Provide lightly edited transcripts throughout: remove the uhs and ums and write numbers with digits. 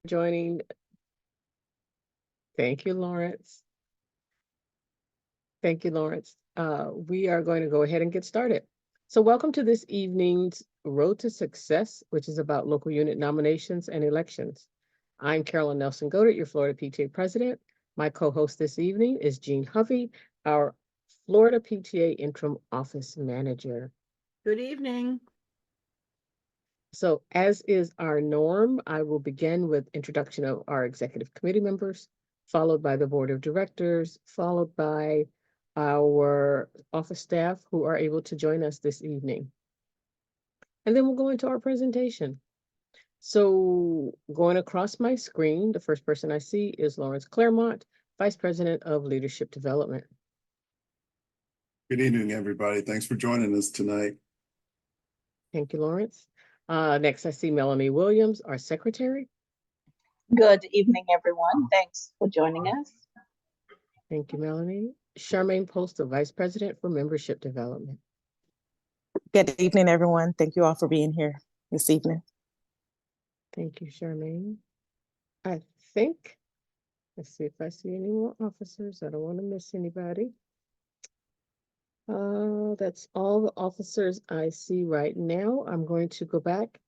joining. Thank you, Lawrence. Thank you, Lawrence. We are going to go ahead and get started. So welcome to this evening's Road to Success, which is about local unit nominations and elections. I'm Carolyn Nelson Goddard, your Florida PTA president. My co-host this evening is Jean Hovey, our Florida PTA interim office manager. Good evening. So as is our norm, I will begin with introduction of our executive committee members, followed by the board of directors, followed by our office staff who are able to join us this evening. And then we'll go into our presentation. So going across my screen, the first person I see is Lawrence Claremont, Vice President of Leadership Development. Good evening, everybody. Thanks for joining us tonight. Thank you, Lawrence. Next, I see Melanie Williams, our secretary. Good evening, everyone. Thanks for joining us. Thank you, Melanie. Charmaine Post, the Vice President for Membership Development. Good evening, everyone. Thank you all for being here this evening. Thank you, Charmaine. I think, let's see if I see any more officers. I don't want to miss anybody. That's all the officers I see right now. I'm going to go back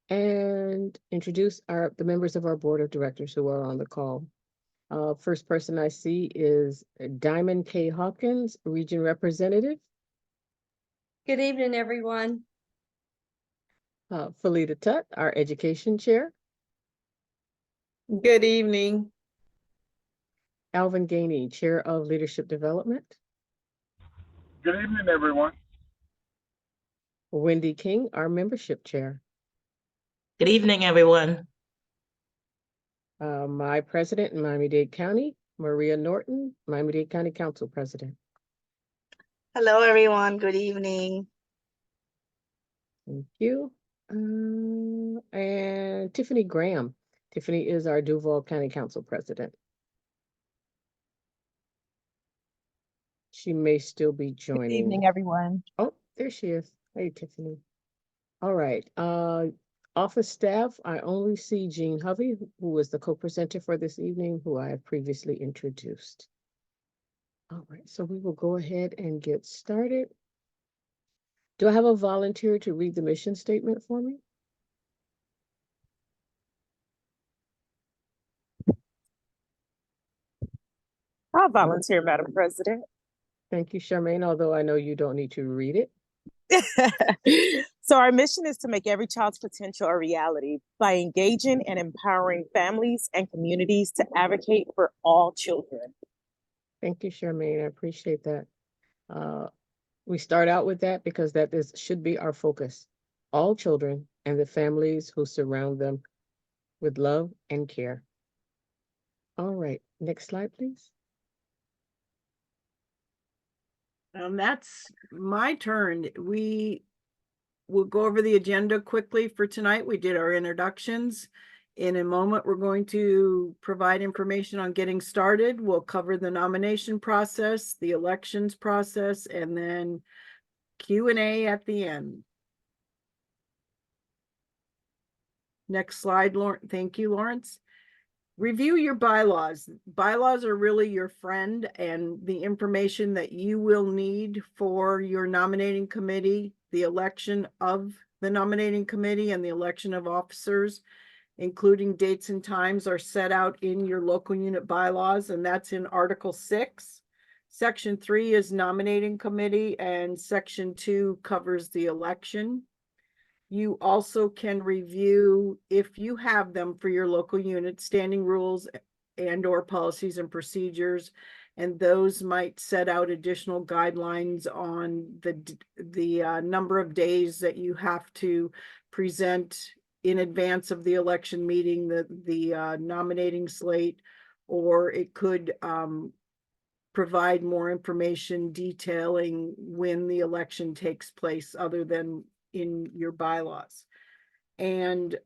and introduce the members of our board of directors who are on the call. First person I see is Diamond K. Hawkins, Region Representative. Good evening, everyone. Felita Tutt, our Education Chair. Good evening. Alvin Gainey, Chair of Leadership Development. Good evening, everyone. Wendy King, our Membership Chair. Good evening, everyone. My president in Miami-Dade County, Maria Norton, Miami-Dade County Council President. Hello, everyone. Good evening. Thank you. And Tiffany Graham. Tiffany is our Duval County Council President. She may still be joining. Good evening, everyone. Oh, there she is. Hey, Tiffany. All right. Office staff, I only see Jean Hovey, who is the co-presenter for this evening, who I have previously introduced. All right, so we will go ahead and get started. Do I have a volunteer to read the mission statement for me? I'll volunteer, Madam President. Thank you, Charmaine, although I know you don't need to read it. So our mission is to make every child's potential a reality by engaging and empowering families and communities to advocate for all children. Thank you, Charmaine. I appreciate that. We start out with that because that should be our focus. All children and the families who surround them with love and care. All right, next slide, please. That's my turn. We will go over the agenda quickly for tonight. We did our introductions. In a moment, we're going to provide information on getting started. We'll cover the nomination process, the elections process, and then Q&A at the end. Next slide, Lawrence. Thank you, Lawrence. Review your bylaws. Bylaws are really your friend and the information that you will need for your nominating committee, the election of the nominating committee, and the election of officers, including dates and times, are set out in your local unit bylaws, and that's in Article 6. Section 3 is nominating committee, and Section 2 covers the election. You also can review, if you have them for your local unit, standing rules and/or policies and procedures, and those might set out additional guidelines on the number of days that you have to present in advance of the election meeting, the nominating slate, or it could provide more information detailing when the election takes place other than in your bylaws. And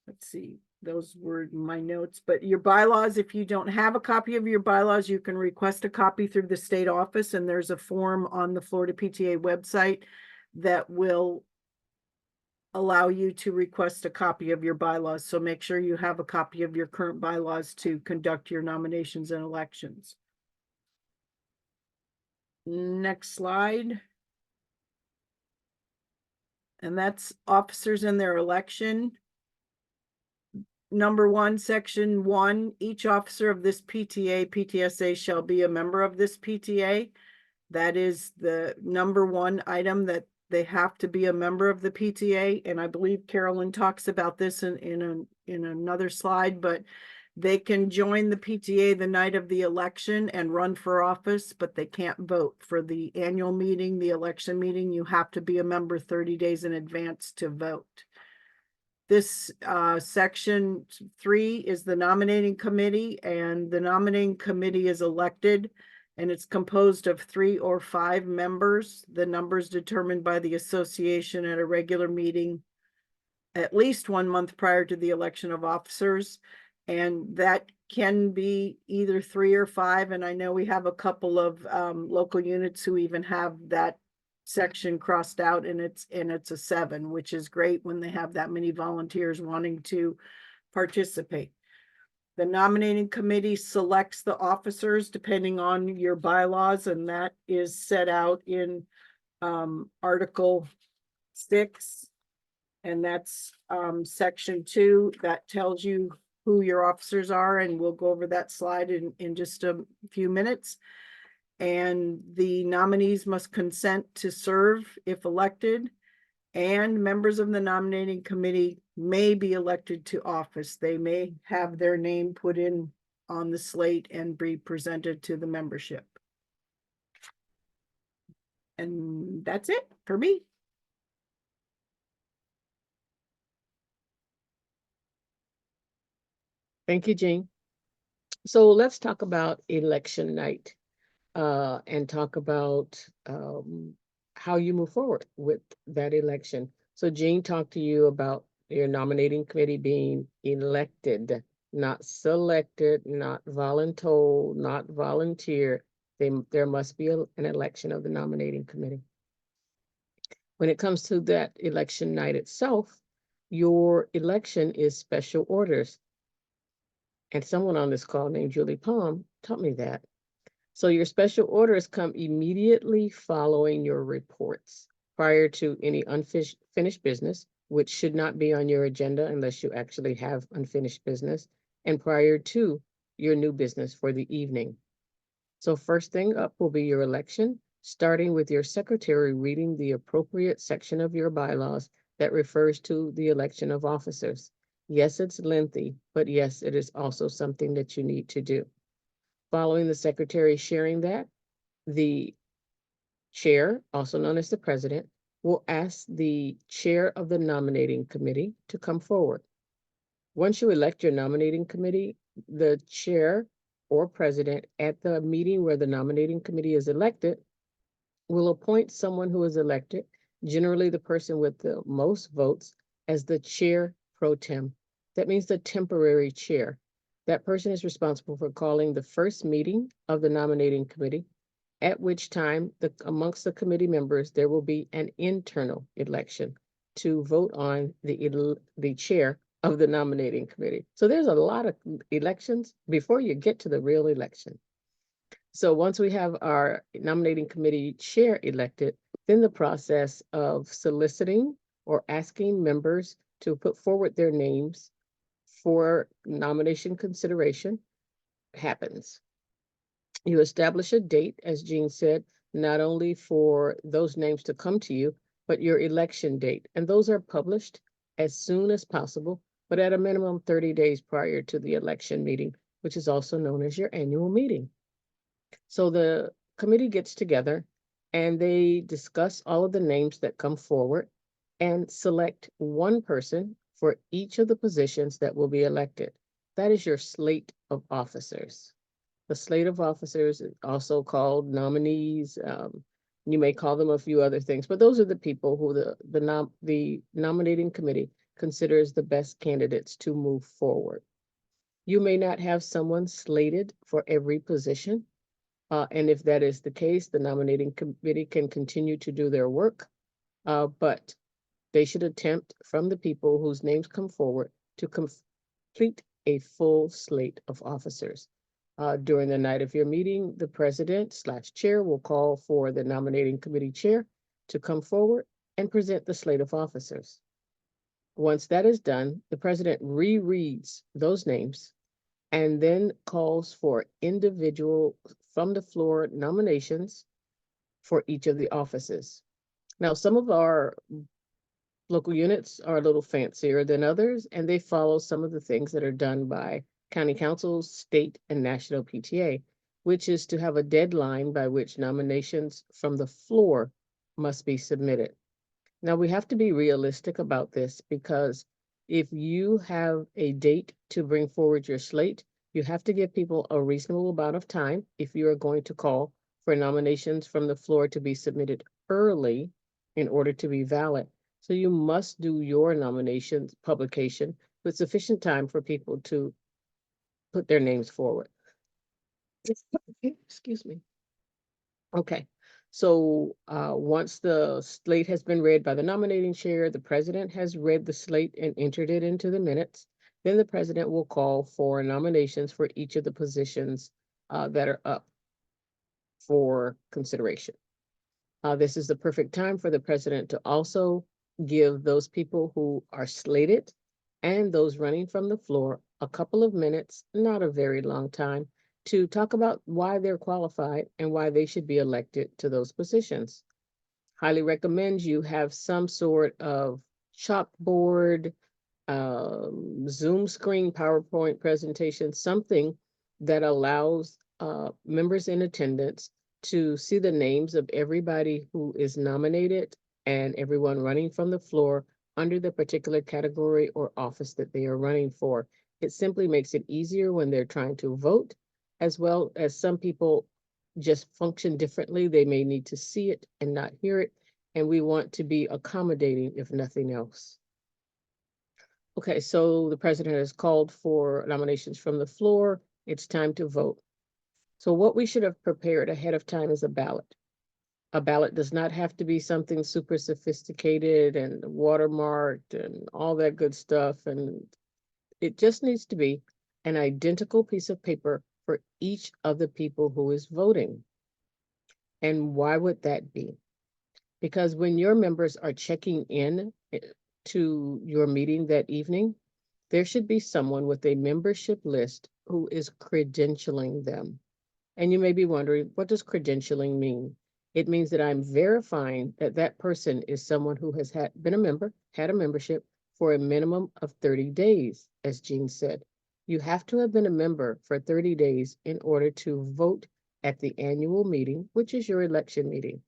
let's see, those were my notes, but your bylaws, if you don't have a copy of your bylaws, you can request a copy through the state office, and there's a form on the Florida PTA website that will allow you to request a copy of your bylaws. So make sure you have a copy of your current bylaws to conduct your nominations and elections. Next slide. And that's officers and their election. Number 1, section 1, each officer of this PTA, PTSA shall be a member of this PTA. That is the number 1 item, that they have to be a member of the PTA. And I believe Carolyn talks about this in another slide, but they can join the PTA the night of the election and run for office, but they can't vote. For the annual meeting, the election meeting, you have to be a member 30 days in advance to vote. This section 3 is the nominating committee, and the nominating committee is elected, and it's composed of 3 or 5 members. The numbers determined by the association at a regular meeting at least 1 month prior to the election of officers. And that can be either 3 or 5. And I know we have a couple of local units who even have that section crossed out, and it's a 7, which is great when they have that many volunteers wanting to participate. The nominating committee selects the officers depending on your bylaws, and that is set out in Article 6, and that's section 2 that tells you who your officers are, and we'll go over that slide in just a few minutes. And the nominees must consent to serve if elected, and members of the nominating committee may be elected to office. They may have their name put in on the slate and be presented to the membership. And that's it for me. Thank you, Jean. So let's talk about election night and talk about how you move forward with that election. So Jean talked to you about your nominating committee being elected, not selected, not voluntold, not volunteer. There must be an election of the nominating committee. When it comes to that election night itself, your election is special orders. And someone on this call named Julie Palm taught me that. So your special orders come immediately following your reports, prior to any unfinished business, which should not be on your agenda unless you actually have unfinished business, and prior to your new business for the evening. So first thing up will be your election, starting with your secretary reading the appropriate section of your bylaws that refers to the election of officers. Yes, it's lengthy, but yes, it is also something that you need to do. Following the secretary sharing that, the chair, also known as the president, will ask the chair of the nominating committee to come forward. Once you elect your nominating committee, the chair or president at the meeting where the nominating committee is elected will appoint someone who is elected, generally the person with the most votes, as the chair pro tem. That means the temporary chair. That person is responsible for calling the first meeting of the nominating committee, at which time amongst the committee members, there will be an internal election to vote on the chair of the nominating committee. So there's a lot of elections before you get to the real election. So once we have our nominating committee chair elected, then the process of soliciting or asking members to put forward their names for nomination consideration happens. You establish a date, as Jean said, not only for those names to come to you, but your election date. And those are published as soon as possible, but at a minimum 30 days prior to the election meeting, which is also known as your annual meeting. So the committee gets together and they discuss all of the names that come forward and select one person for each of the positions that will be elected. That is your slate of officers. The slate of officers is also called nominees. You may call them a few other things, but those are the people who the nominating committee considers the best candidates to move forward. You may not have someone slated for every position. And if that is the case, the nominating committee can continue to do their work. But they should attempt from the people whose names come forward to complete a full slate of officers. During the night of your meeting, the president/chair will call for the nominating committee chair to come forward and present the slate of officers. Once that is done, the president rereads those names and then calls for individual from the floor nominations for each of the offices. Now, some of our local units are a little fancier than others, and they follow some of the things that are done by county councils, state, and national PTA, which is to have a deadline by which nominations from the floor must be submitted. Now, we have to be realistic about this because if you have a date to bring forward your slate, you have to give people a reasonable amount of time if you are going to call for nominations from the floor to be submitted early in order to be valid. So you must do your nominations publication with sufficient time for people to put their names forward. Excuse me. Okay, so once the slate has been read by the nominating chair, the president has read the slate and entered it into the minutes. Then the president will call for nominations for each of the positions that are up for consideration. This is the perfect time for the president to also give those people who are slated and those running from the floor a couple of minutes, not a very long time, to talk about why they're qualified and why they should be elected to those positions. Highly recommend you have some sort of chalkboard, Zoom screen, PowerPoint presentation, something that allows members in attendance to see the names of everybody who is nominated and everyone running from the floor under the particular category or office that they are running for. It simply makes it easier when they're trying to vote, as well as some people just function differently. They may need to see it and not hear it, and we want to be accommodating if nothing else. Okay, so the president has called for nominations from the floor. It's time to vote. So what we should have prepared ahead of time is a ballot. A ballot does not have to be something super sophisticated and watermarked and all that good stuff. And it just needs to be an identical piece of paper for each of the people who is voting. And why would that be? Because when your members are checking in to your meeting that evening, there should be someone with a membership list who is credentialing them. And you may be wondering, what does credentialing mean? It means that I'm verifying that that person is someone who has been a member, had a membership for a minimum of 30 days, as Jean said. You have to have been a member for 30 days in order to vote at the annual meeting, which is your election meeting.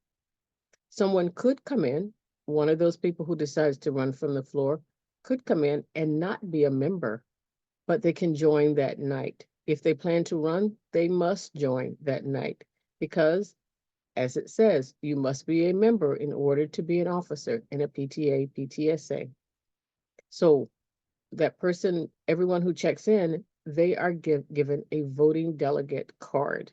Someone could come in, one of those people who decides to run from the floor could come in and not be a member, but they can join that night. If they plan to run, they must join that night because, as it says, you must be a member in order to be an officer in a PTA, PTSA. So that person, everyone who checks in, they are given a voting delegate card.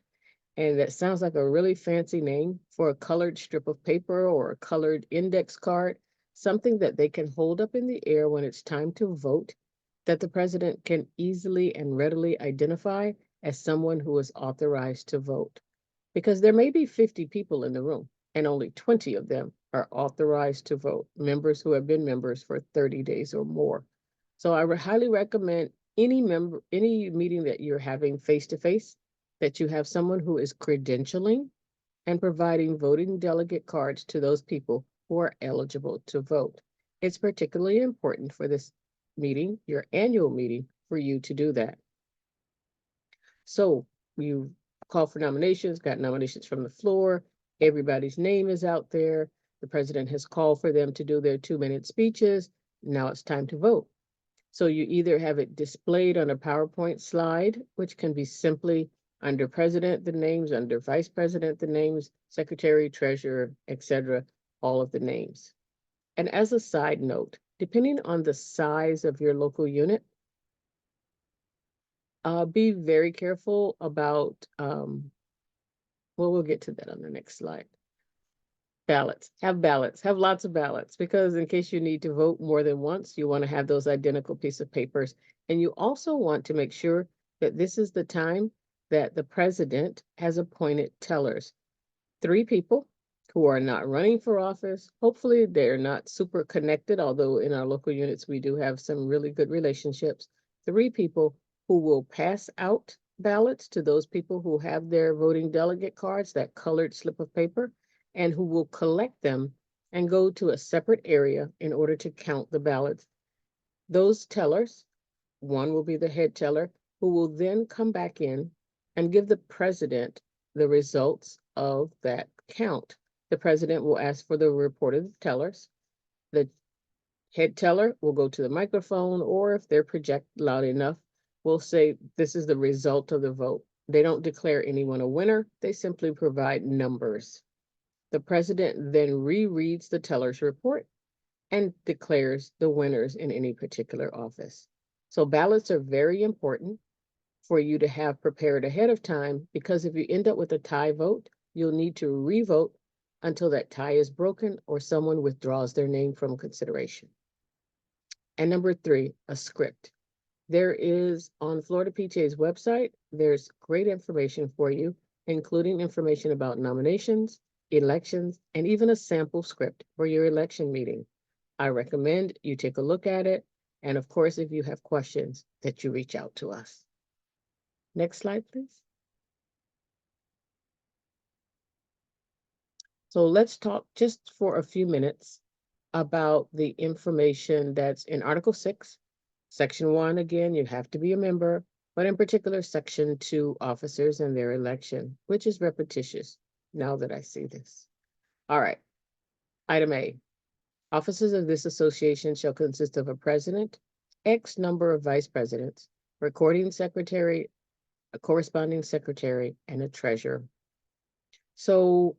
And that sounds like a really fancy name for a colored strip of paper or a colored index card, something that they can hold up in the air when it's time to vote, that the president can easily and readily identify as someone who is authorized to vote. Because there may be 50 people in the room and only 20 of them are authorized to vote, members who have been members for 30 days or more. So I would highly recommend any meeting that you're having face-to-face, that you have someone who is credentialing and providing voting delegate cards to those people who are eligible to vote. It's particularly important for this meeting, your annual meeting, for you to do that. So you call for nominations, got nominations from the floor, everybody's name is out there. The president has called for them to do their 2-minute speeches. Now it's time to vote. So you either have it displayed on a PowerPoint slide, which can be simply under president, the names, under vice president, the names, secretary, treasurer, etc., all of the names. And as a side note, depending on the size of your local unit, be very careful about, well, we'll get to that on the next slide. ballots, have lots of ballots, because in case you need to vote more than once, you want to have those identical piece of papers. And you also want to make sure that this is the time that the president has appointed tellers. 3 people who are not running for office. Hopefully they're not super connected, although in our local units, we do have some really good relationships. 3 people who will pass out ballots to those people who have their voting delegate cards, that colored slip of paper, and who will collect them and go to a separate area in order to count the ballots. Those tellers, one will be the head teller, who will then come back in and give the president the results of that count. The president will ask for the report of the tellers. The head teller will go to the microphone, or if they're project loud enough, will say, this is the result of the vote. They don't declare anyone a winner. They simply provide numbers. The president then rereads the teller's report and declares the winners in any particular office. So ballots are very important for you to have prepared ahead of time, because if you end up with a tie vote, you'll need to re-vote until that tie is broken or someone withdraws their name from consideration. And number 3, a script. There is on Florida PTA's website, there's great information for you, including information about nominations, elections, and even a sample script for your election meeting. I recommend you take a look at it. And of course, if you have questions, that you reach out to us. Next slide, please. So let's talk just for a few minutes about the information that's in Article 6. Section 1, again, you have to be a member, but in particular, Section 2, officers and their election, which is repetitious now that I see this. All right. Item A. Officers of this association shall consist of a president, X number of vice presidents, recording secretary, a corresponding secretary, and a treasurer. So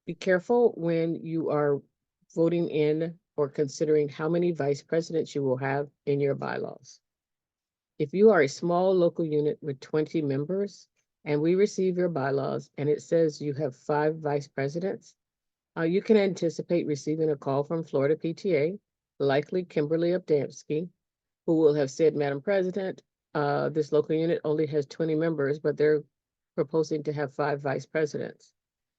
be careful when you are voting in or considering how many vice presidents you will have in your bylaws. If you are a small local unit with 20 members and we receive your bylaws and it says you have 5 vice presidents, you can anticipate receiving a call from Florida PTA, likely Kimberly Obdamski, who will have said, Madam President, this local unit only has 20 members, but they're proposing to have 5 vice presidents.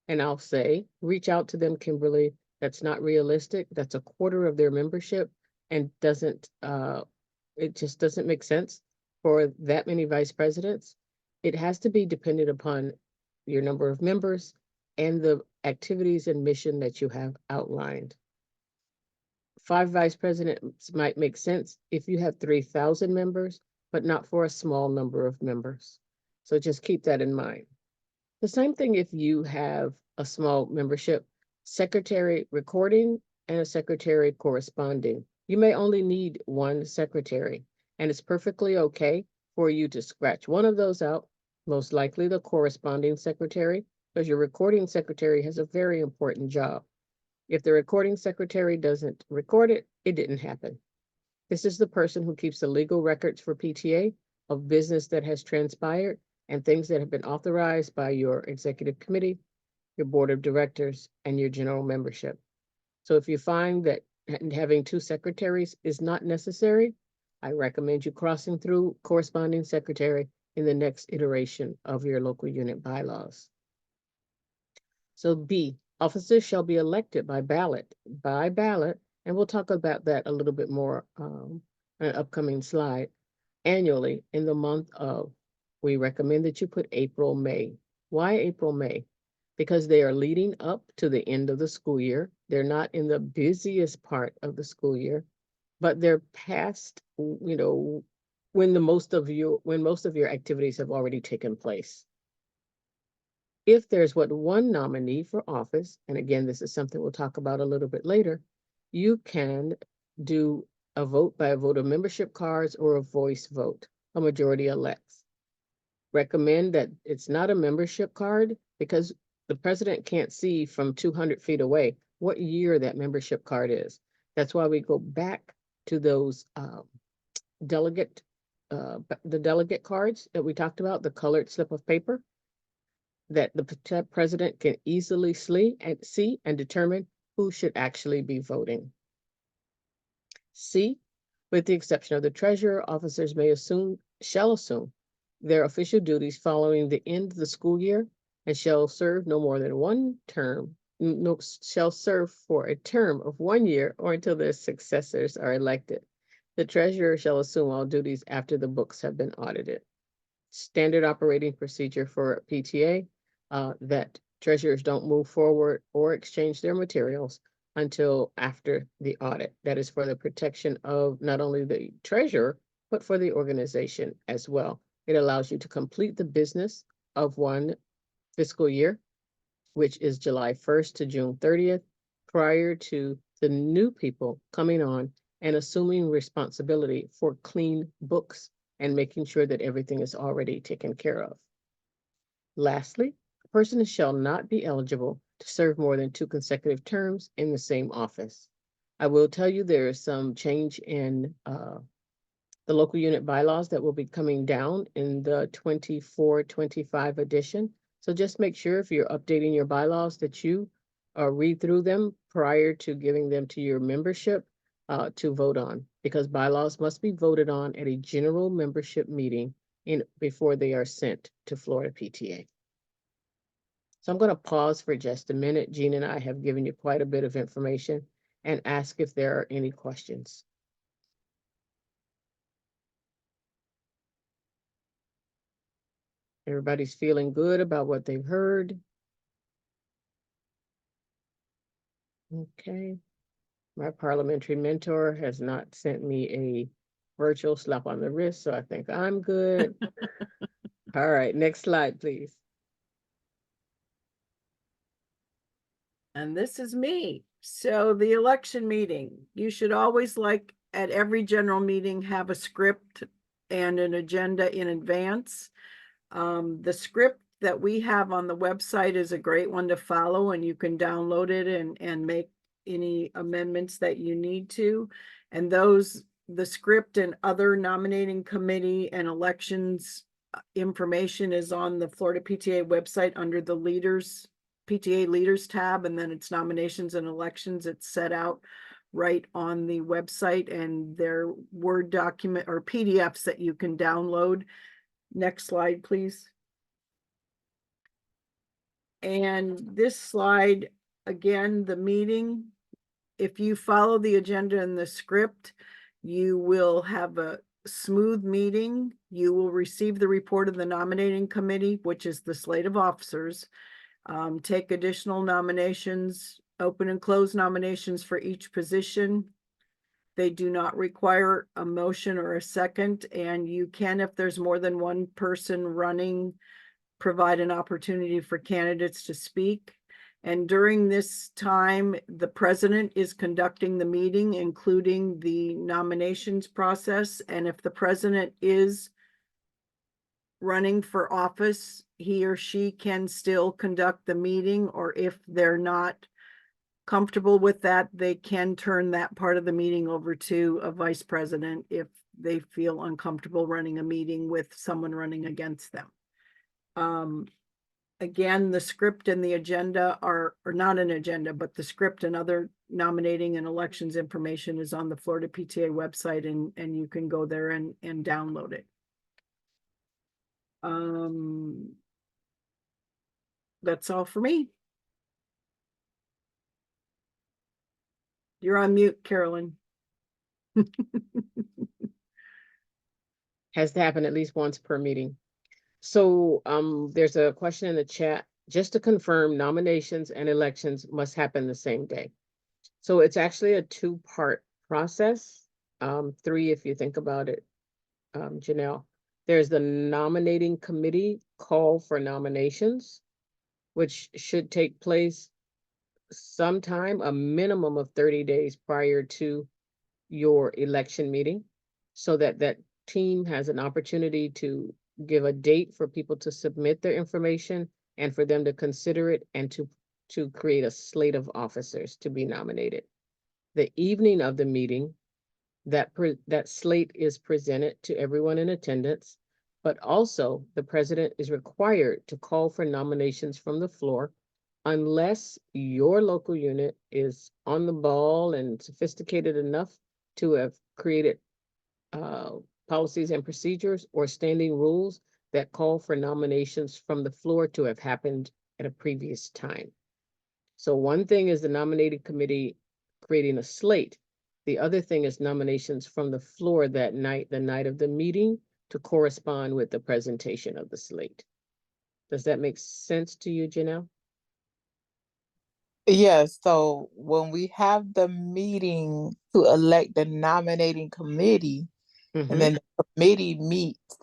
And I'll say, reach out to them, Kimberly. That's not realistic. That's a quarter of their membership, and it just doesn't make sense for that many vice presidents. It has to be dependent upon your number of members and the activities and mission that you have outlined. 5 vice presidents might make sense if you have 3,000 members, but not for a small number of members. So just keep that in mind. The same thing if you have a small membership, secretary recording and a secretary corresponding. You may only need 1 secretary, and it's perfectly okay for you to scratch one of those out, most likely the corresponding secretary, because your recording secretary has a very important job. If the recording secretary doesn't record it, it didn't happen. This is the person who keeps the legal records for PTA of business that has transpired and things that have been authorized by your executive committee, your board of directors, and your general membership. So if you find that having 2 secretaries is not necessary, I recommend you crossing through corresponding secretary in the next iteration of your local unit bylaws. So B, officers shall be elected by ballot, and we'll talk about that a little bit more on an upcoming slide, annually in the month of. We recommend that you put April, May. Why April, May? Because they are leading up to the end of the school year. They're not in the busiest part of the school year, but they're past, when most of your activities have already taken place. If there's one nominee for office, and again, this is something we'll talk about a little bit later, you can do a vote by a vote of membership cards or a voice vote, a majority elects. Recommend that it's not a membership card, because the president can't see from 200 feet away what year that membership card is. That's why we go back to those the delegate cards that we talked about, the colored slip of paper. that the president can easily see and determine who should actually be voting. C, with the exception of the treasurer, officers shall assume their official duties following the end of the school year and shall serve no more than one term, shall serve for a term of 1 year or until their successors are elected. The treasurer shall assume all duties after the books have been audited. Standard operating procedure for PTA, that treasurers don't move forward or exchange their materials until after the audit. That is for the protection of not only the treasurer, but for the organization as well. It allows you to complete the business of one fiscal year, which is July 1st to June 30th, prior to the new people coming on and assuming responsibility for clean books and making sure that everything is already taken care of. Lastly, a person shall not be eligible to serve more than 2 consecutive terms in the same office. I will tell you there is some change in the local unit bylaws that will be coming down in the 24-25 edition. So just make sure if you're updating your bylaws that you read through them prior to giving them to your membership to vote on, because bylaws must be voted on at a general membership meeting before they are sent to Florida PTA. So I'm going to pause for just a minute. Jean and I have given you quite a bit of information and ask if there are any questions. Everybody's feeling good about what they've heard. Okay. My parliamentary mentor has not sent me a virtual slap on the wrist, so I think I'm good. All right, next slide, please. And this is me. So the election meeting, you should always, like at every general meeting, have a script and an agenda in advance. The script that we have on the website is a great one to follow, and you can download it and make any amendments that you need to. And the script and other nominating committee and elections information is on the Florida PTA website under the PTA leaders tab, and then it's nominations and elections. It's set out right on the website, and their Word document or PDFs that you can download. Next slide, please. And this slide, again, the meeting, if you follow the agenda and the script, you will have a smooth meeting. You will receive the report of the nominating committee, which is the slate of officers. Take additional nominations, open and close nominations for each position. They do not require a motion or a second, and you can, if there's more than one person running, provide an opportunity for candidates to speak. And during this time, the president is conducting the meeting, including the nominations process. And if the president is running for office, he or she can still conduct the meeting, or if they're not comfortable with that, they can turn that part of the meeting over to a vice president if they feel uncomfortable running a meeting with someone running against them. Again, the script and the agenda or not an agenda, but the script and other nominating and elections information is on the Florida PTA website, and you can go there and download it. That's all for me. You're on mute, Carolyn. Has to happen at least once per meeting. So there's a question in the chat. Just to confirm, nominations and elections must happen the same day. So it's actually a 2-part process. 3 if you think about it, Janelle. There's the nominating committee call for nominations, which should take place sometime, a minimum of 30 days prior to your election meeting, so that that team has an opportunity to give a date for people to submit their information and for them to consider it and to create a slate of officers to be nominated. The evening of the meeting, that slate is presented to everyone in attendance, but also the president is required to call for nominations from the floor unless your local unit is on the ball and sophisticated enough to have created policies and procedures or standing rules that call for nominations from the floor to have happened at a previous time. So one thing is the nominating committee creating a slate. The other thing is nominations from the floor that night, the night of the meeting, to correspond with the presentation of the slate. Does that make sense to you, Janelle? Yes, so when we have the meeting to elect the nominating committee, and then the committee meets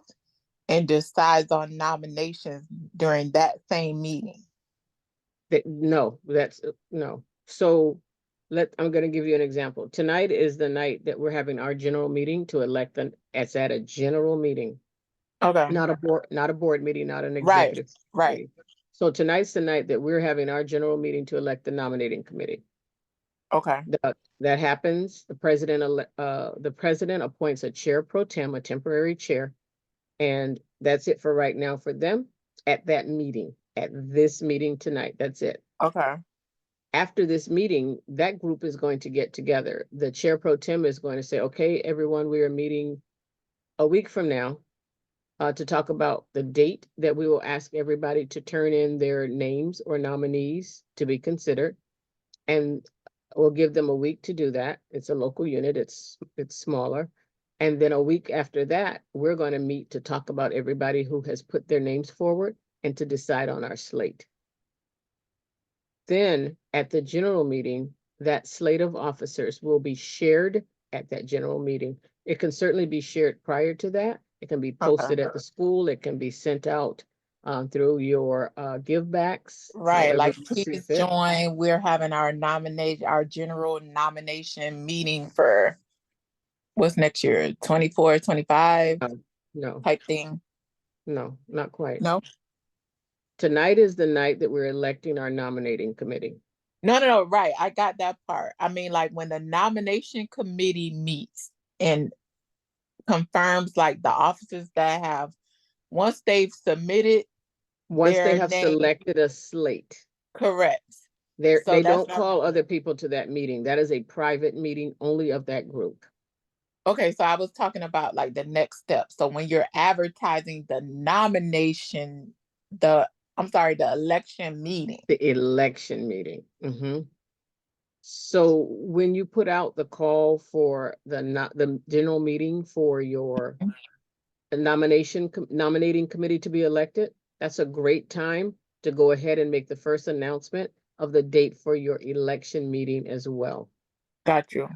and decides on nominations during that same meeting. No, that's no. So I'm gonna give you an example. Tonight is the night that we're having our general meeting to elect it's at a general meeting, Okay, not a board meeting, not an right, executive right. meeting. So tonight's the night that we're having our general meeting to elect the nominating committee. Okay, That happens, the president appoints a chair pro tem, a temporary chair. And that's it for right now for them at that meeting, at this meeting tonight. That's it. okay, After this meeting, that group is going to get together. The chair pro tem is going to say, okay, everyone, we are meeting a week from now to talk about the date that we will ask everybody to turn in their names or nominees to be considered. And we'll give them a week to do that. It's a local unit, it's smaller. And then a week after that, we're going to meet to talk about everybody who has put their names forward and to decide on our slate. Then at the general meeting, that slate of officers will be shared at that general meeting. It can certainly be shared prior to that. It can be posted at the school. It can be sent out through your give backs. right. Like, you see please fit. join. We're having our general nomination meeting for what's next year, 24, 25 No, type thing. no, not quite. No, Tonight is the night that we're electing our nominating committee. no, right. I got that part. I mean, like when the nomination committee meets and confirms like the officers that have, once they've submitted Once they their have name, selected a slate, correct. they So that's don't not- call other people to that meeting. That is a private meeting only of that group. Okay, so I was talking about like the next step. So when you're advertising the nomination, the election meeting. The election meeting. So when you put out the call for the general meeting for your nominating committee to be elected, that's a great time to go ahead and make the first announcement of the date for your election meeting as well. Got you.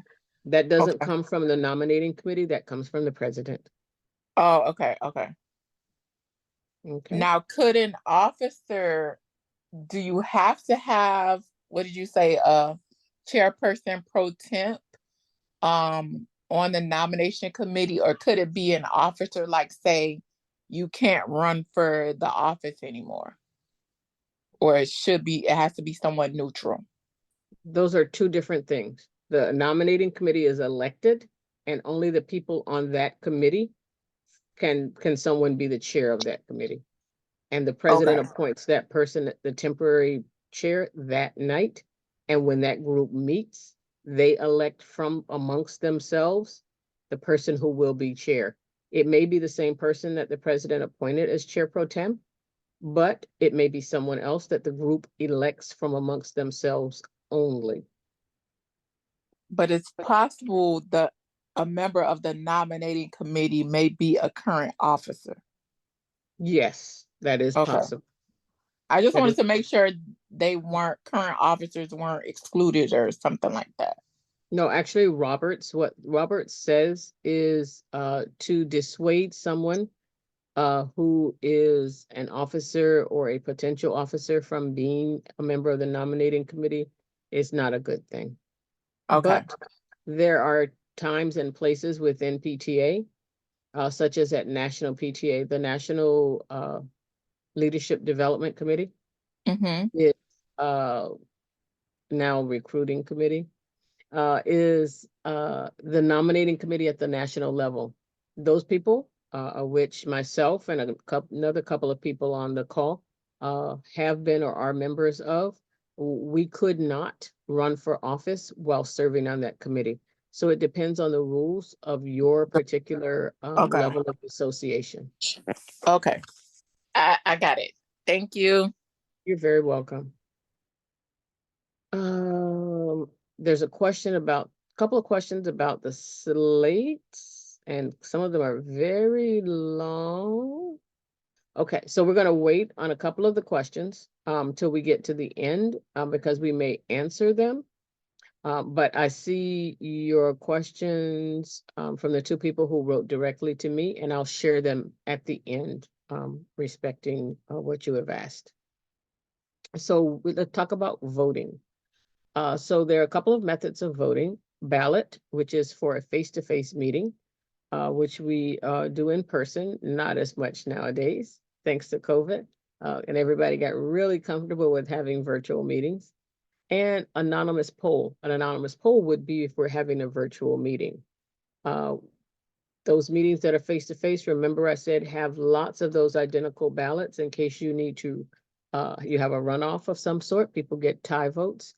That doesn't Okay. come from the nominating committee, that comes from the president. Oh, okay. Okay. Now, could an officer, do you have to have, what did you say, chairperson pro temp on the nomination committee, or could it be an officer like, say, you can't run for the office anymore? Or it has to be someone neutral? Those are two different things. The nominating committee is elected, and only the people on that committee can someone be the chair of that committee. And the president appoints that person, the temporary chair, that night. And when that group meets, they elect from amongst themselves the person who will be chair. It may be the same person that the president appointed as chair pro tem, but it may be someone else that the group elects from amongst themselves only. But it's possible that a member of the nominating committee may be a current officer. Yes, that is possible. I just wanted to make sure current officers weren't excluded or something like that. No, actually, what Roberts says is to dissuade someone who is an officer or a potential officer from being a member of the nominating committee is not a good thing. Okay. But there are times and places within PTA, such as at National PTA, the National Leadership Development Committee is now recruiting committee, is the nominating committee at the national level. Those people of which myself and another couple of people on the call have been or are members of, we could not run for office while serving on that committee. So it depends on the rules of your particular Okay. level of association. Okay. I got it. Thank you. You're very welcome. There's a couple of questions about the slates, and some of them are very long. Okay, so we're gonna wait on a couple of the questions till we get to the end, because we may answer them. But I see your questions from the two people who wrote directly to me, and I'll share them at the end, respecting what you have asked. So let's talk about voting. So there are a couple of methods of voting. Ballot, which is for a face-to-face meeting, which we do in person, not as much nowadays, thanks to COVID. And everybody got really comfortable with having virtual meetings. And anonymous poll. An anonymous poll would be if we're having a virtual meeting. Those meetings that are face-to-face, remember I said have lots of those identical ballots in case you need to, you have a runoff of some sort, people get tie votes.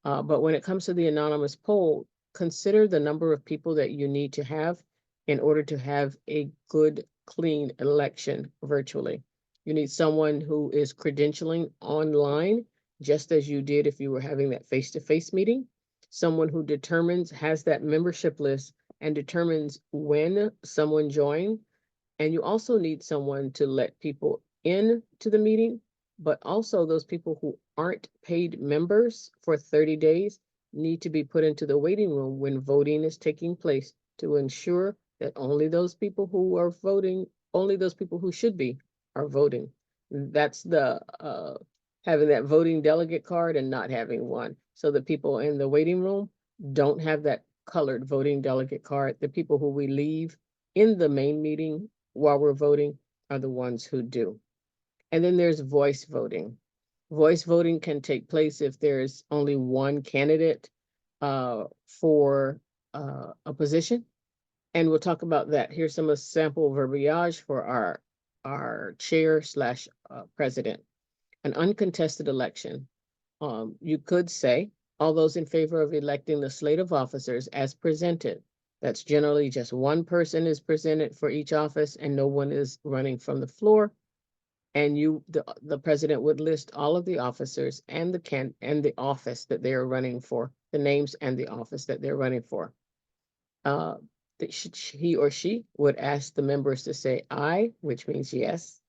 But when it comes to the anonymous poll, consider the number of people that you need to have in order to have a good, clean election virtually. You need someone who is credentialing online, just as you did if you were having that face-to-face meeting. Someone who has that membership list and determines when someone joined. And you also need someone to let people in to the meeting, but also those people who aren't paid members for 30 days need to be put into the waiting room when voting is taking place to ensure that only those people who are voting, only those people who should be are voting. That's the having that voting delegate card and not having one. So the people in the waiting room don't have that colored voting delegate card. The people who we leave in the main meeting while we're voting are the ones who do. And then there's voice voting. Voice voting can take place if there's only one candidate for a position. And we'll talk about that. Here's some of the sample verbiage for our chair / president. An uncontested election. You could say, all those in favor of electing the slate of officers as presented. That's generally just one person is presented for each office and no one is running from the floor. And the president would list all of the officers and the office that they are running for, the names and the office that they're running for. He or she would ask the members to say aye, which means yes,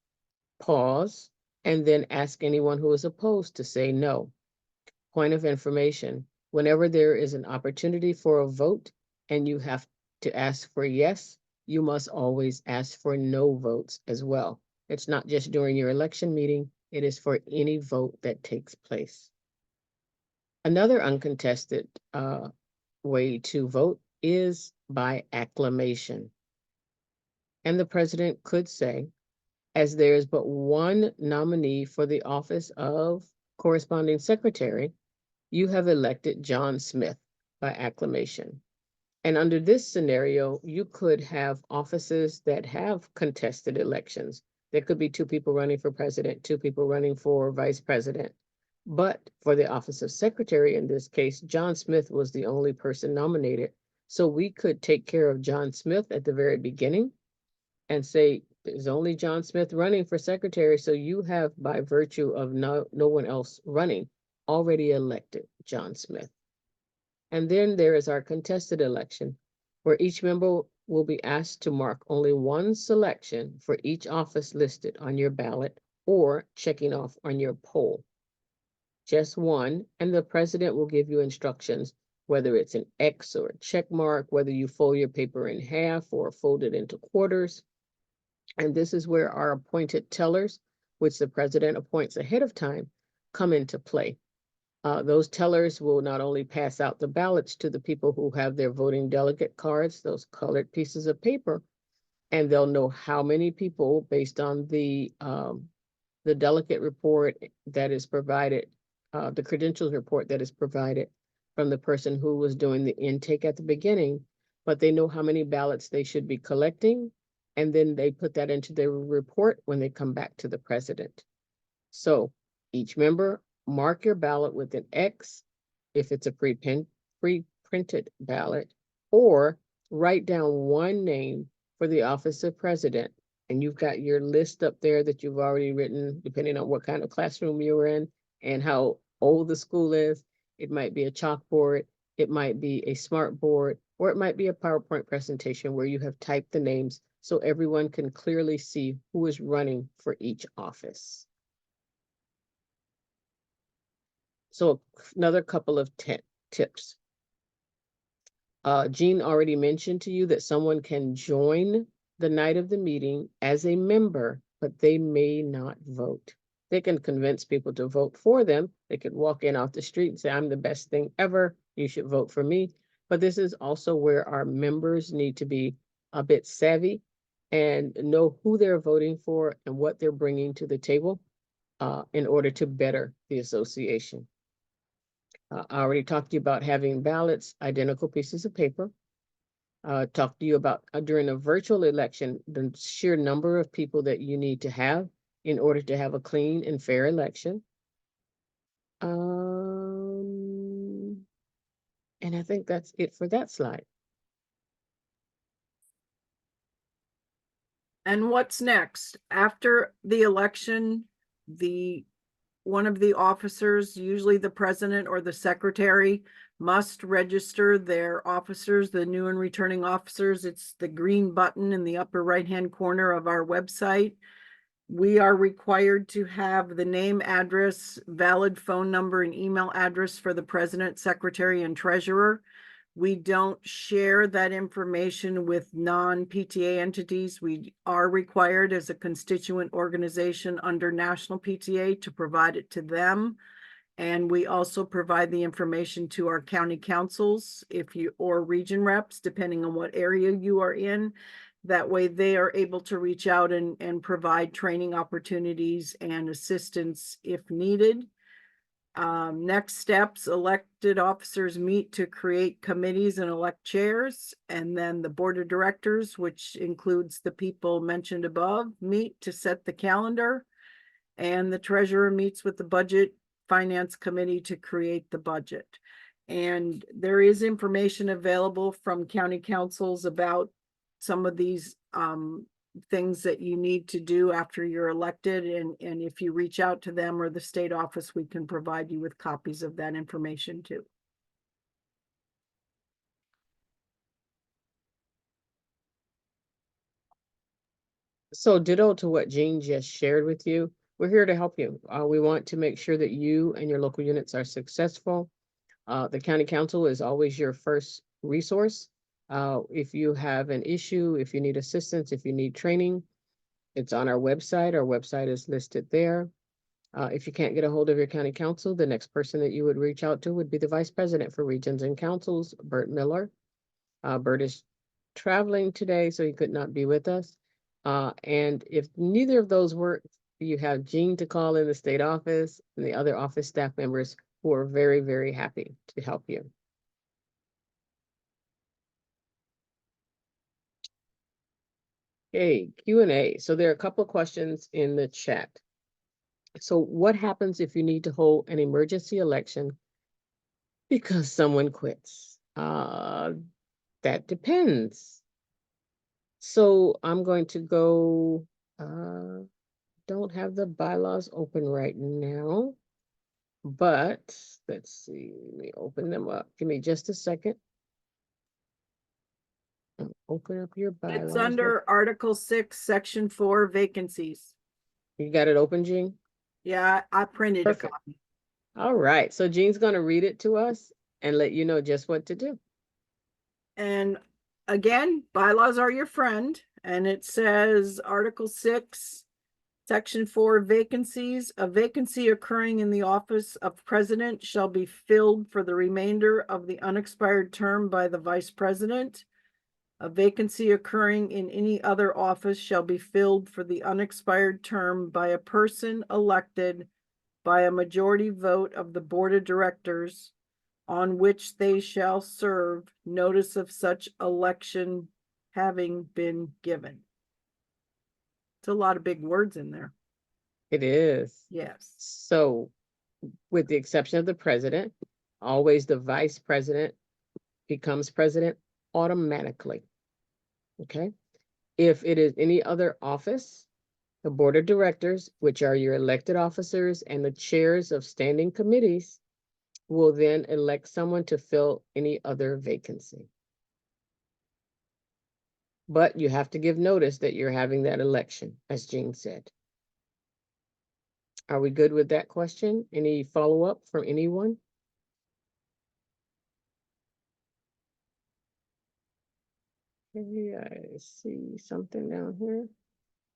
pause, and then ask anyone who is opposed to say no. Point of information, whenever there is an opportunity for a vote and you have to ask for yes, you must always ask for no votes as well. It's not just during your election meeting, it is for any vote that takes place. Another uncontested way to vote is by acclamation. And the president could say, as there is but one nominee for the office of corresponding secretary, you have elected John Smith by acclamation. And under this scenario, you could have offices that have contested elections. There could be two people running for president, two people running for vice president. But for the office of secretary, in this case, John Smith was the only person nominated. So we could take care of John Smith at the very beginning and say, there's only John Smith running for secretary. So you have, by virtue of no one else running, already elected John Smith. And then there is our contested election, where each member will be asked to mark only one selection for each office listed on your ballot or checking off on your poll. Just one, and the president will give you instructions, whether it's an X or a check mark, whether you fold your paper in half or fold it into quarters. And this is where our appointed tellers, which the president appoints ahead of time, come into play. Those tellers will not only pass out the ballots to the people who have their voting delegate cards, those colored pieces of paper, and they'll know how many people based on the delegate report that is provided, the credentials report that is provided from the person who was doing the intake at the beginning, but they know how many ballots they should be collecting and then they put that into their report when they come back to the president. So each member, mark your ballot with an X if it's a pre-printed ballot, or write down one name for the office of president. And you've got your list up there that you've already written, depending on what kind of classroom you were in and how old the school is. It might be a chalkboard, it might be a smart board, or it might be a PowerPoint presentation where you have typed the names so everyone can clearly see who is running for each office. So another couple of tips. Jean already mentioned to you that someone can join the night of the meeting as a member, but they may not vote. They can convince people to vote for them. They could walk in off the street and say, I'm the best thing ever. You should vote for me. But this is also where our members need to be a bit savvy and know who they're voting for and what they're bringing to the table in order to better the association. I already talked to you about having ballots, identical pieces of paper. Talked to you about during a virtual election, the sheer number of people that you need to have in order to have a clean and fair election. And I think that's it for that slide. And what's next? After the election, one of the officers, usually the president or the secretary, must register their officers, the new and returning officers. It's the green button in the upper right-hand corner of our website. We are required to have the name, address, valid phone number, and email address for the president, secretary, and treasurer. We don't share that information with non-PTA entities. We are required as a constituent organization under National PTA to provide it to them. And we also provide the information to our county councils or region reps, depending on what area you are in. That way they are able to reach out and provide training opportunities and assistance if needed. Next steps, elected officers meet to create committees and elect chairs. And then the board of directors, which includes the people mentioned above, meet to set the calendar. And the treasurer meets with the budget finance committee to create the budget. And there is information available from county councils about some of these things that you need to do after you're elected. And if you reach out to them or the state office, we can provide you with copies of that information too. So ditto to what Jean just shared with you. We're here to help you. We want to make sure that you and your local units are successful. The county council is always your first resource. If you have an issue, if you need assistance, if you need training, it's on our website. Our website is listed there. If you can't get a hold of your county council, the next person that you would reach out to would be the vice president for regions and councils, Bert Miller. Bert is traveling today, so he could not be with us. And if neither of those work, you have Jean to call in the state office and the other office staff members who are very, very happy to help you. Okay, Q&A. So there are a couple of questions in the chat. So what happens if you need to hold an emergency election because someone quits? That depends. So I'm going to go, don't have the bylaws open right now, but let's see, let me open them up. Give me just a second. Open up your bylaws. It's under Article 6, Section 4, vacancies. You got it open, Jean? Yeah, I printed a Perfect. copy. All right, so Jean's going to read it to us and let you know just what to do. And again, bylaws are your friend. And it says Article 6, Section 4, vacancies. A vacancy occurring in the office of president shall be filled for the remainder of the unexpired term by the vice president. A vacancy occurring in any other office shall be filled for the unexpired term by a person elected by a majority vote of the board of directors, on which they shall serve, notice of such election having been given. It's a lot of big words in there. It is. Yes. So with the exception of the president, always the vice president becomes president automatically. Okay? If it is any other office, the board of directors, which are your elected officers and the chairs of standing committees, will then elect someone to fill any other vacancy. But you have to give notice that you're having that election, as Jean said. Are we good with that question? Any follow-up from anyone? Okay, I see something down here.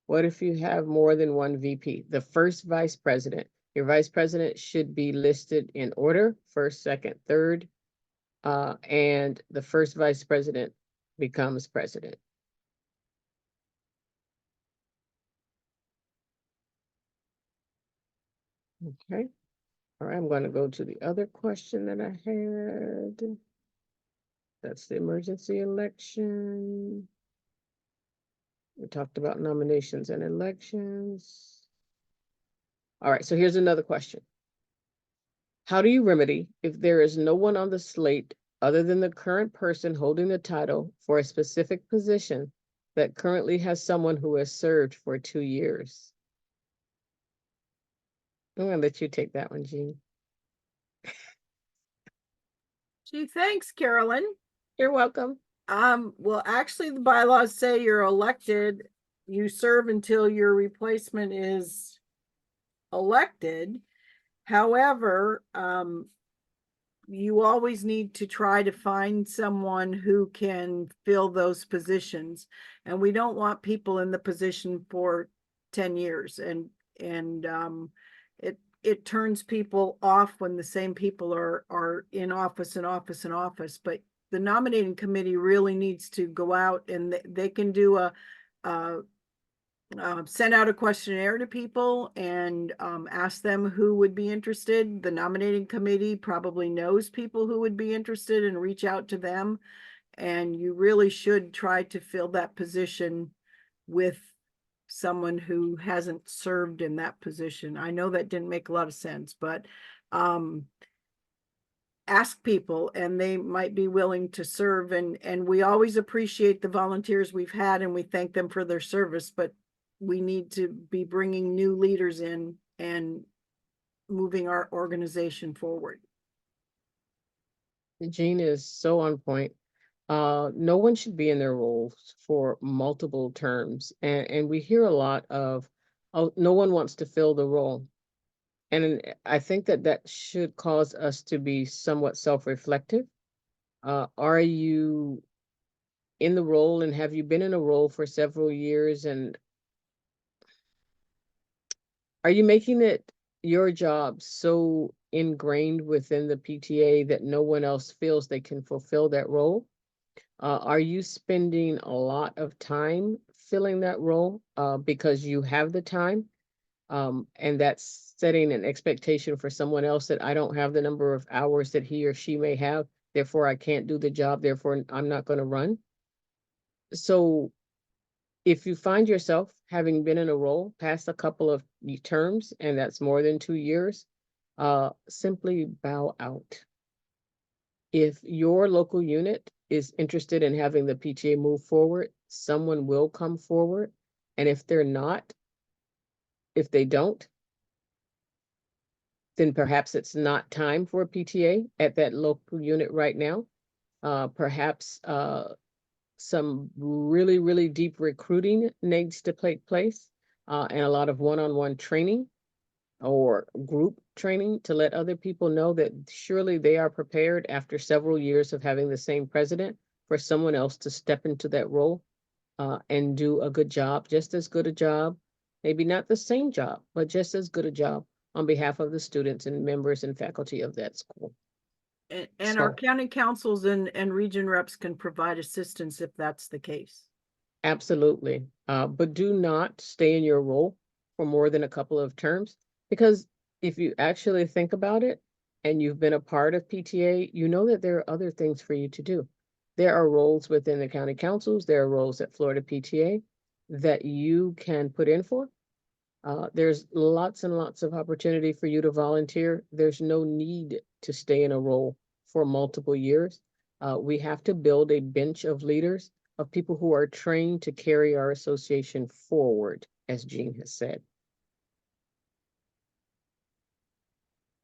What if you have more than one VP? The first vice president, your vice president should be listed in order, first, second, third. And the first vice president becomes president. Okay. All right, I'm going to go to the other question that I had. That's the emergency election. We talked about nominations and elections. All right, so here's another question. How do you remedy if there is no one on the slate other than the current person holding the title for a specific position that currently has someone who has served for 2 years? I'm gonna let you take that one, Jean. Gee, thanks, Carolyn. You're welcome. Well, actually, the bylaws say you're elected, you serve until your replacement is elected. However, you always need to try to find someone who can fill those positions. And we don't want people in the position for 10 years. And it turns people off when the same people are in office and office and office. But the nominating committee really needs to go out and they can do send out a questionnaire to people and ask them who would be interested. The nominating committee probably knows people who would be interested and reach out to them. And you really should try to fill that position with someone who hasn't served in that position. I know that didn't make a lot of sense, but ask people and they might be willing to serve. And we always appreciate the volunteers we've had and we thank them for their service, but we need to be bringing new leaders in and moving our organization forward. Jean is so on point. No one should be in their roles for multiple terms. And we hear a lot of, oh, no one wants to fill the role. And I think that should cause us to be somewhat self-reflective. Are you in the role and have you been in a role for several years? And are you making it your job so ingrained within the PTA that no one else feels they can fulfill that role? Are you spending a lot of time filling that role because you have the time? And that's setting an expectation for someone else that I don't have the number of hours that he or she may have, therefore I can't do the job, therefore I'm not going to run. So if you find yourself having been in a role past a couple of terms, and that's more than 2 years, simply bow out. If your local unit is interested in having the PTA move forward, someone will come forward. And if they're not, if they don't, then perhaps it's not time for a PTA at that local unit right now. Perhaps some really, really deep recruiting needs to take place and a lot of one-on-one training or group training to let other people know that surely they are prepared after several years of having the same president for someone else to step into that role and do a good job, just as good a job, maybe not the same job, but just as good a job on behalf of the students and members and faculty of that school. And our county councils and region reps can provide assistance if that's the case. Absolutely. But do not stay in your role for more than a couple of terms, because if you actually think about it and you've been a part of PTA, you know that there are other things for you to do. There are roles within the county councils, there are roles at Florida PTA, that you can put in for. There's lots and lots of opportunity for you to volunteer. There's no need to stay in a role for multiple years. We have to build a bench of leaders, of people who are trained to carry our association forward, as Jean has said.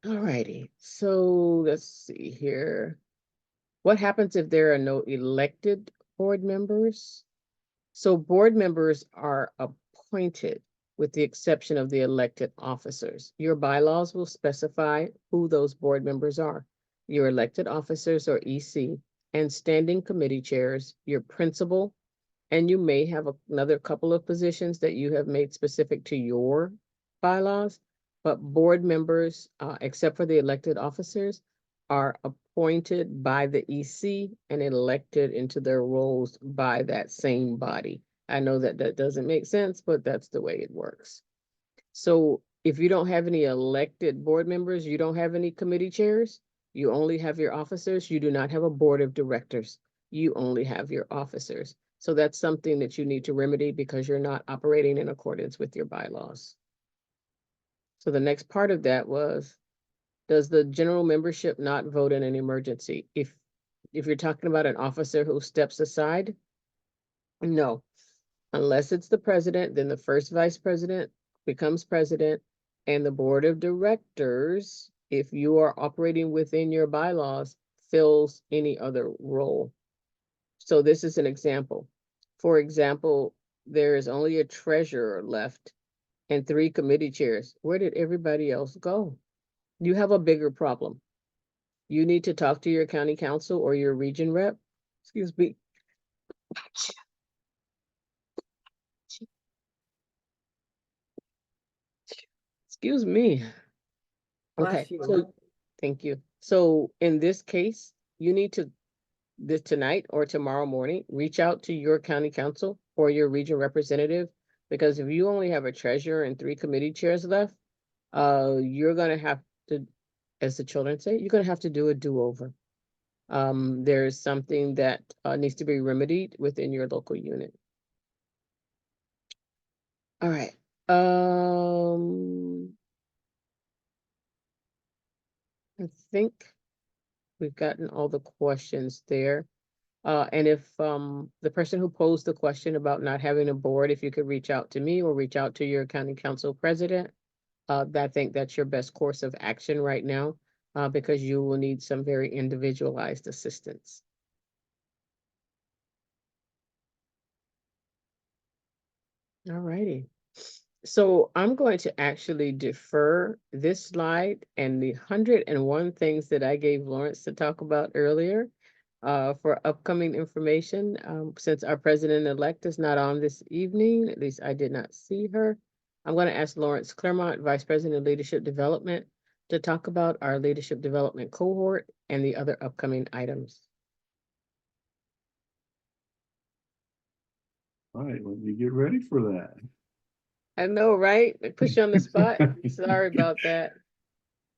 All righty, so let's see here. What happens if there are no elected board members? So board members are appointed with the exception of the elected officers. Your bylaws will specify who those board members are. Your elected officers or EC and standing committee chairs, your principal, and you may have another couple of positions that you have made specific to your bylaws, but board members, except for the elected officers, are appointed by the EC and elected into their roles by that same body. I know that that doesn't make sense, but that's the way it works. So if you don't have any elected board members, you don't have any committee chairs, you only have your officers, you do not have a board of directors, you only have your officers. So that's something that you need to remedy because you're not operating in accordance with your bylaws. So the next part of that was, does the general membership not vote in an emergency? If you're talking about an officer who steps aside, no. Unless it's the president, then the first vice president becomes president, and the board of directors, if you are operating within your bylaws, fills any other role. So this is an example. For example, there is only a treasurer left and 3 committee chairs. Where did everybody else go? You have a bigger problem. You need to talk to your county council or your region rep. Excuse me. Excuse me. Okay, Bless you. so thank you. So in this case, you need to, tonight or tomorrow morning, reach out to your county council or your region representative, because if you only have a treasurer and 3 committee chairs left, you're gonna have to, as the children say, you're gonna have to do a do-over. There's something that needs to be remedied within your local unit. All right. I think we've gotten all the questions there. And if the person who posed the question about not having a board, if you could reach out to me or reach out to your county council president, I think that's your best course of action right now, because you will need some very individualized assistance. All righty. So I'm going to actually defer this slide and the 101 things that I gave Lawrence to talk about earlier for upcoming information. Since our president-elect is not on this evening, at least I did not see her, I'm going to ask Lawrence Claremont, Vice President of Leadership Development, to talk about our leadership development cohort and the other upcoming items. All right, let me get ready for that. I know, right? I push you on the spot. Sorry about that.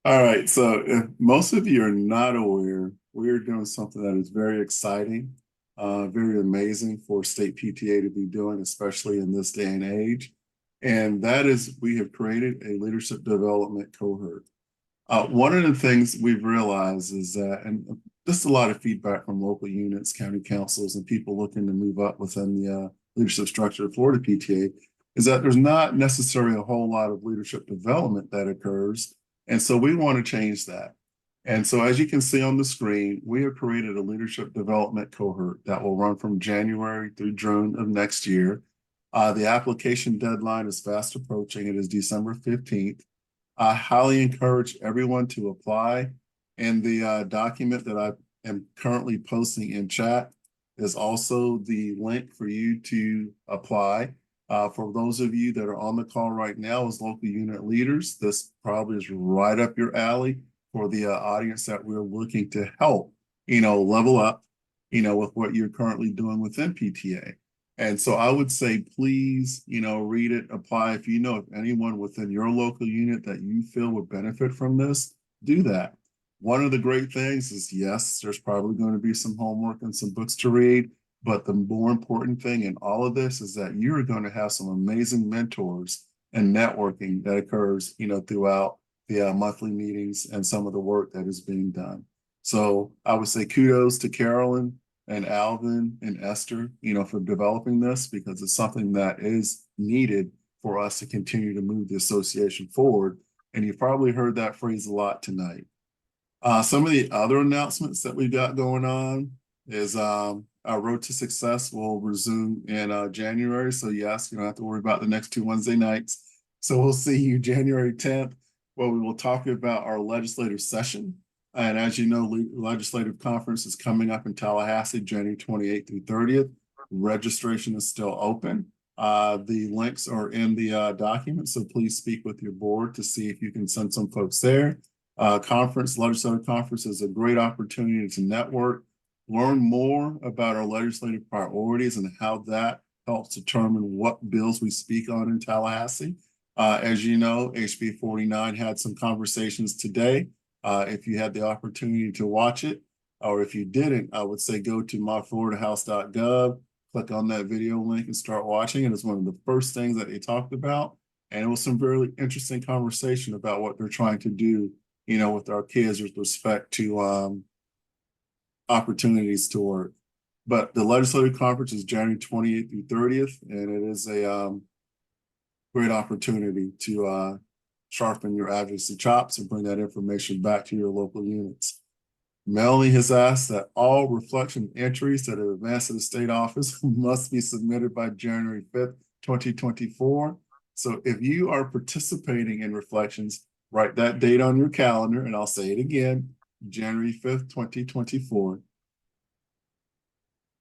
All right, so if most of you are not aware, we're doing something that is very exciting, very amazing for state PTA to be doing, especially in this day and age. And that is, we have created a leadership development cohort. One of the things we've realized is that, and this is a lot of feedback from local units, county councils, and people looking to move up within the leadership structure of Florida PTA, is that there's not necessarily a whole lot of leadership development that occurs. And so we want to change that. And so as you can see on the screen, we have created a leadership development cohort that will run from January through June of next year. The application deadline is fast approaching. It is December 15th. I highly encourage everyone to apply. And the document that I am currently posting in chat is also the link for you to apply. For those of you that are on the call right now as local unit leaders, this probably is right up your alley for the audience that we're looking to help, level up, with what you're currently doing within PTA. And so I would say, please, read it, apply. If you know of anyone within your local unit that you feel would benefit from this, do that. One of the great things is, yes, there's probably going to be some homework and some books to read, But the more important thing in all of this is that you're going to have some amazing mentors and networking that occurs, throughout the monthly meetings and some of the work that is being done. So I would say kudos to Carolyn and Alvin and Esther, for developing this, because it's something that is needed for us to continue to move the association forward. And you've probably heard that phrase a lot tonight. Some of the other announcements that we've got going on is our Road to Success will resume in January. So yes, you don't have to worry about the next 2 Wednesday nights. So we'll see you January 10th, where we will talk about our legislative session. And as you know, legislative conference is coming up in Tallahassee, January 28th through 30th. Registration is still open. The links are in the document, so please speak with your board to see if you can send some folks there. Legislative conference is a great opportunity to network, learn more about our legislative priorities and how that helps determine what bills we speak on in Tallahassee. As you know, HB 49 had some conversations today. If you had the opportunity to watch it, or if you didn't, I would say go to myfloridahouse.gov, click on that video link and start watching it. It's one of the first things that they talked about. And it was some really interesting conversation about what they're trying to do, with our kids with respect to opportunities to work. But the legislative conference is January 28th through 30th, and it is a great opportunity to sharpen your advocacy chops and bring that information back to your local units. Melanie has asked that all reflection entries that have advanced to the state office must be submitted by January 5th, 2024. So if you are participating in reflections, write that date on your calendar, and I'll say it again, January 5th, 2024.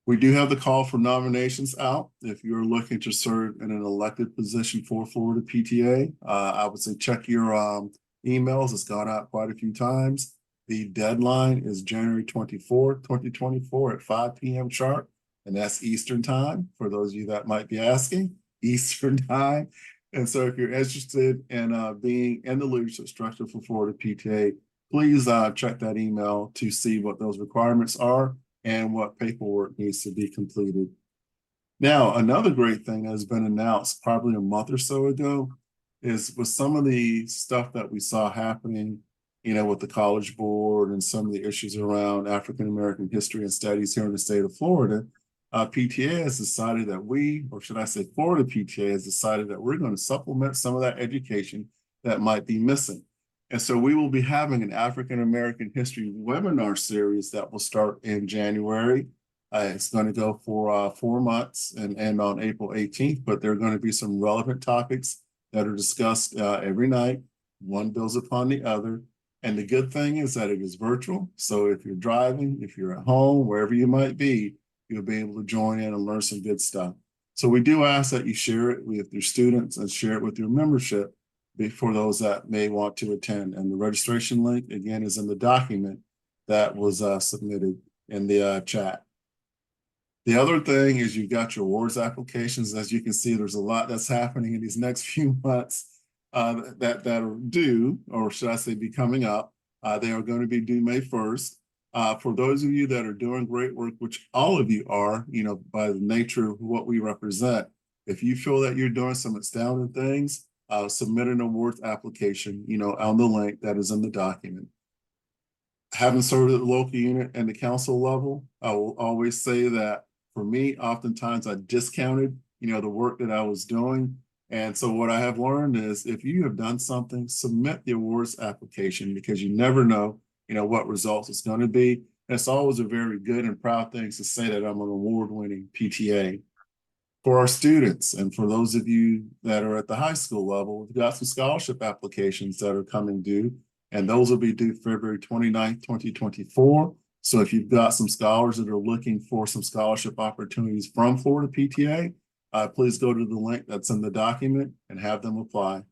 We do have the call for nominations out. If you're looking to serve in an elected position for Florida PTA, I would say check your emails. It's gone out quite a few times. The deadline is January 24th, 2024 at 5 p.m. sharp, and that's Eastern time, for those of you that might be asking, Eastern time. And so if you're interested in being in the leadership structure for Florida PTA, please check that email to see what those requirements are and what paperwork needs to be completed. Now, another great thing that has been announced probably a month or so ago is with some of the stuff that we saw happening, with the College Board and some of the issues around African-American history and studies here in the state of Florida, PTA has decided that or should I say Florida PTA has decided that we're going to supplement some of that education that might be missing. And so we will be having an African-American history webinar series that will start in January. It's going to go for 4 months and end on April 18th, but there are going to be some relevant topics that are discussed every night. One builds upon the other. And the good thing is that it is virtual. So if you're driving, if you're at home, wherever you might be, you'll be able to join in and learn some good stuff. So we do ask that you share it with your students and share it with your membership for those that may want to attend. And the registration link, again, is in the document that was submitted in the chat. The other thing is you've got your awards applications. As you can see, there's a lot that's happening in these next few months that are due, or should I say be coming up. They are going to be due May 1st. For those of you that are doing great work, which all of you are, by the nature of what we represent, if you feel that you're doing some astounding things, submit an awards application, on the link that is in the document. Having served at the local unit and the council level, I will always say that for me, oftentimes I discounted, the work that I was doing. And so what I have learned is if you have done something, submit the awards application, because you never know, what results it's going to be. And it's always a very good and proud thing to say that I'm an award-winning PTA. For our students, and for those of you that are at the high school level, we've got some scholarship applications that are coming due, and those will be due February 29th, 2024. So if you've got some scholars that are looking for some scholarship opportunities from Florida PTA, please go to the link that's in the document and have them apply.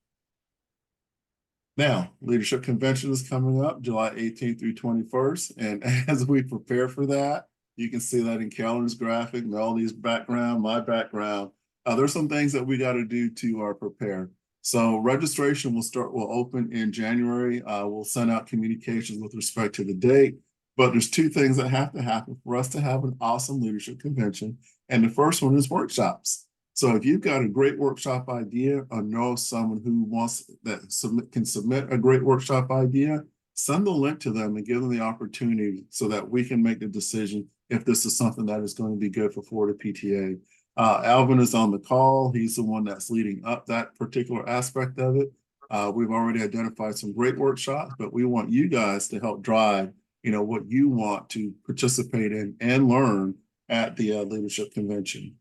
Now, Leadership Convention is coming up July 18th through 21st. And as we prepare for that, you can see that in Kellen's graphic, Melody's background, my background. There's some things that we got to do to prepare. So registration will open in January. We'll send out communications with respect to the date. But there's two things that have to happen for us to have an awesome leadership convention. And the first one is workshops. So if you've got a great workshop idea or know someone who wants can submit a great workshop idea, send the link to them and give them the opportunity so that we can make the decision if this is something that is going to be good for Florida PTA. Alvin is on the call. He's the one that's leading up that particular aspect of it. We've already identified some great workshops, but we want you guys to help drive, what you want to participate in and learn at the leadership convention.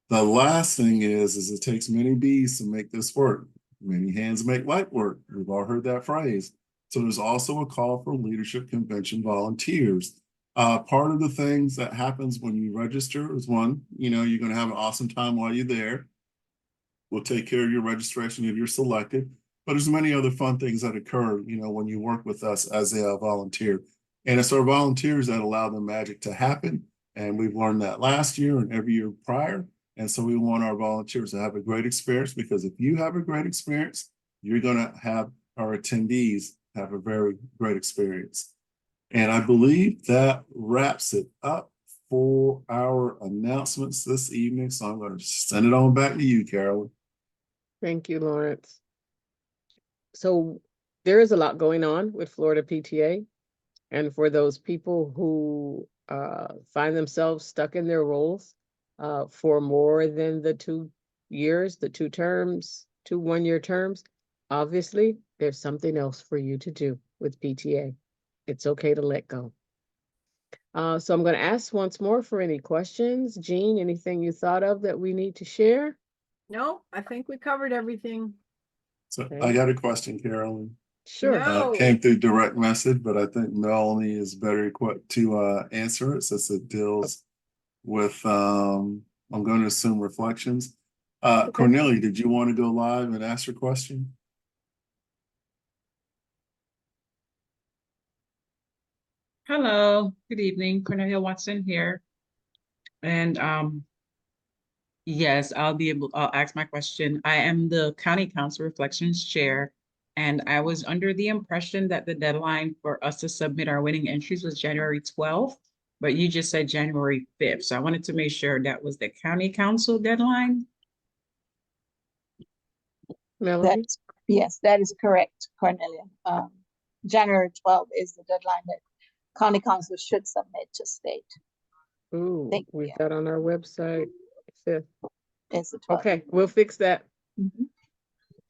The last thing is it takes many bees to make this work. Many hands make light work. We've all heard that phrase. So there's also a call for leadership convention volunteers. Part of the things that happens when you register is one, you're going to have an awesome time while you're there. We'll take care of your registration if you're selected. But there's many other fun things that occur, when you work with us as a volunteer. And it's our volunteers that allow the magic to happen. And we've learned that last year and every year prior. And so we want our volunteers to have a great experience, because if you have a great experience, you're going to have our attendees have a very great experience. And I believe that wraps it up for our announcements this evening. So I'm going to send it on back to you, Carolyn. Thank you, Lawrence. So there is a lot going on with Florida PTA. And for those people who find themselves stuck in their roles for more than the 2 years, the 2 terms, 2 one-year terms, obviously there's something else for you to do with PTA. It's okay to let go. So I'm going to ask once more for any questions. Jean, anything you thought of that we need to share? No, I think we covered everything. So Okay. I got a question, Carolyn. Sure. No. Came through direct message, but I think Melanie is better equipped to answer it since it deals with, I'm going to assume reflections. Okay. Cornelia, did you want to go live and ask your question? Hello, good evening. Cornelia Watson here. And yes, I'll ask my question. I am the County Council Reflections Chair, and I was under the impression that the deadline for us to submit our winning entries was January 12th, but you just said January 5th. So I wanted to make sure that was the County Council deadline. Melanie? Yes, that is correct, Cornelia. January 12th is the deadline that County Council should submit to state. Ooh, we've got on our website 5th. It's the 12th. Okay, we'll fix that.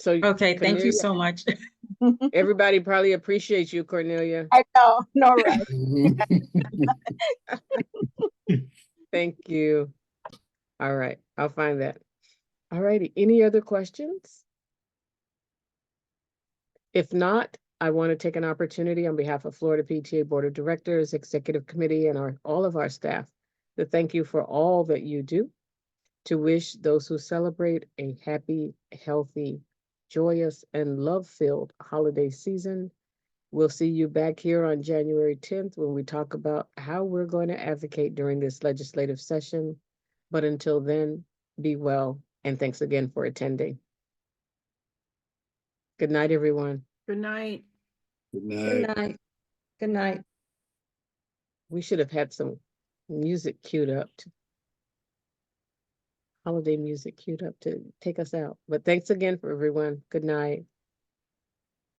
So Okay, thank you so much. Everybody probably appreciates you, Cornelia. I know, no, right. Thank you. All right, I'll find that. All righty, any other questions? If not, I want to take an opportunity on behalf of Florida PTA Board of Directors, Executive Committee, and all of our staff to thank you for all that you do, to wish those who celebrate a happy, healthy, joyous, and love-filled holiday season. We'll see you back here on January 10th when we talk about how we're going to advocate during this legislative session. But until then, be well, and thanks again for attending. Good night, everyone. Good night. Good Good night. night. Good night. We should have had some music queued up, holiday music queued up to take us out. But thanks again for everyone. Good night.